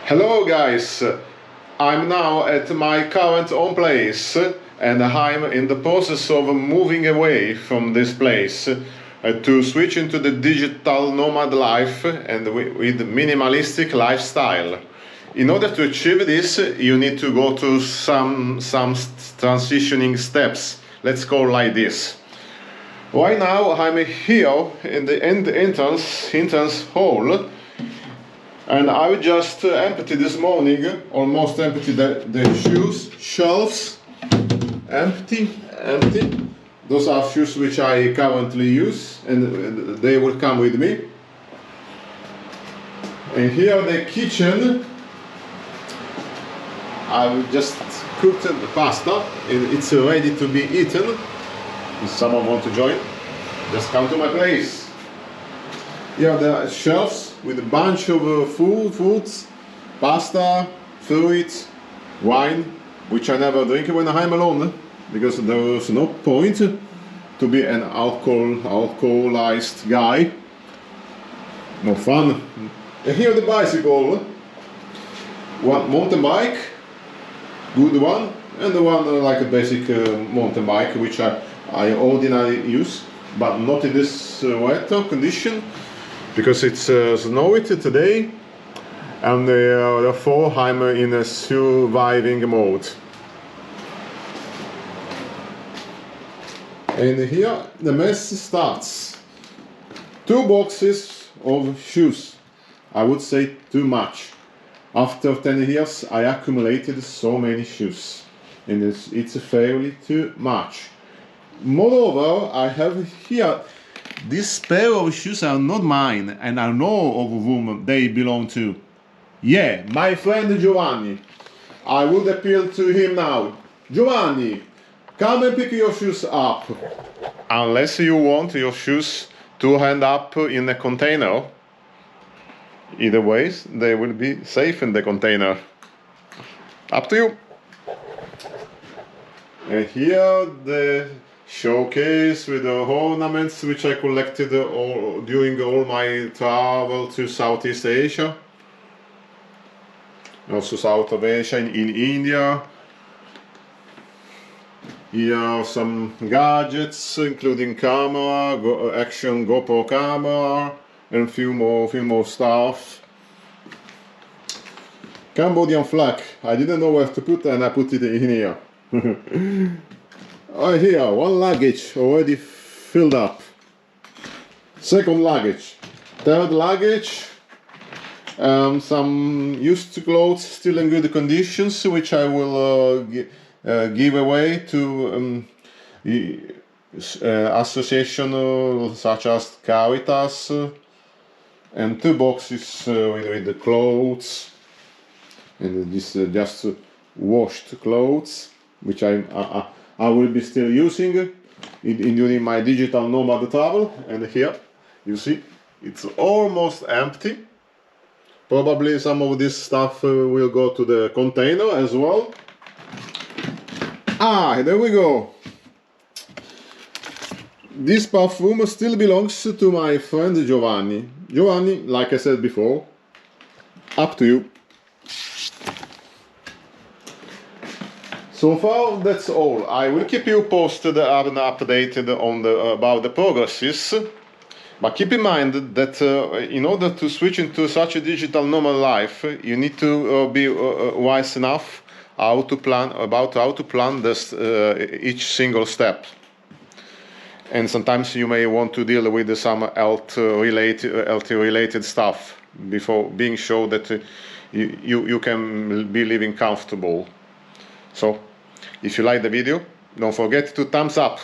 Hello guys, I'm now at my current home place and I'm in the process of moving away from this place to switch into the digital nomad life and with minimalistic lifestyle. In order to achieve this, you need to go through some transitioning steps. Let's go like this. Right now I'm here in the entrance hall. And I just emptied this morning, almost emptied the shoes, shelves, empty. Those are shoes which I currently use and they will come with me. And here the kitchen, I've just cooked the pasta and it's ready to be eaten. If someone wants to join, just come to my place. Here are the shelves with a bunch of foods, pasta, fruit, wine, which I never drink when I'm alone, because there is no point to be an alcoholized guy. No fun. And here the bicycle, one mountain bike, good one, and the one like a basic mountain bike, which I ordinarily use, but not in this weather condition. Because it's snowy today and therefore I'm in a surviving mode. And here the mess starts. 2 boxes of shoes. I would say too much. After 10 years I accumulated so many shoes and it's fairly too much. Moreover, I have here this pair of shoes are not mine, and I know of whom they belong to. Yeah, my friend Giovanni. I would appeal to him now. Giovanni, come and pick your shoes up. Unless you want your shoes to end up in a container. Either way, they will be safe in the container. Up to you. And here the showcase with the ornaments which I collected during all my travel to Southeast Asia, also South of Asia, in India. Here are some gadgets, including camera, action GoPro camera, and a few more stuff. Cambodian flag. I didn't know where to put, and I put it in here. Oh, here, one luggage already filled up. Second luggage. Third luggage. Some used clothes still in good conditions, which I will give away to association such as Caritas, and 2 boxes with the clothes, and this just washed clothes, which I will be still using during my digital nomad travel. And here you see it's almost empty. Probably some of this stuff will go to the container as well. There we go. This perfume still belongs to my friend Giovanni. Giovanni, like I said before, up to you. So far, that's all. I will keep you posted and updated on about the progresses. But keep in mind that in order to switch into such a digital nomad life, you need to be wise enough how to plan this, each single step. And sometimes you may want to deal with some health-related stuff before being sure that you can be living comfortable. So, if you like the video, don't forget to thumbs up.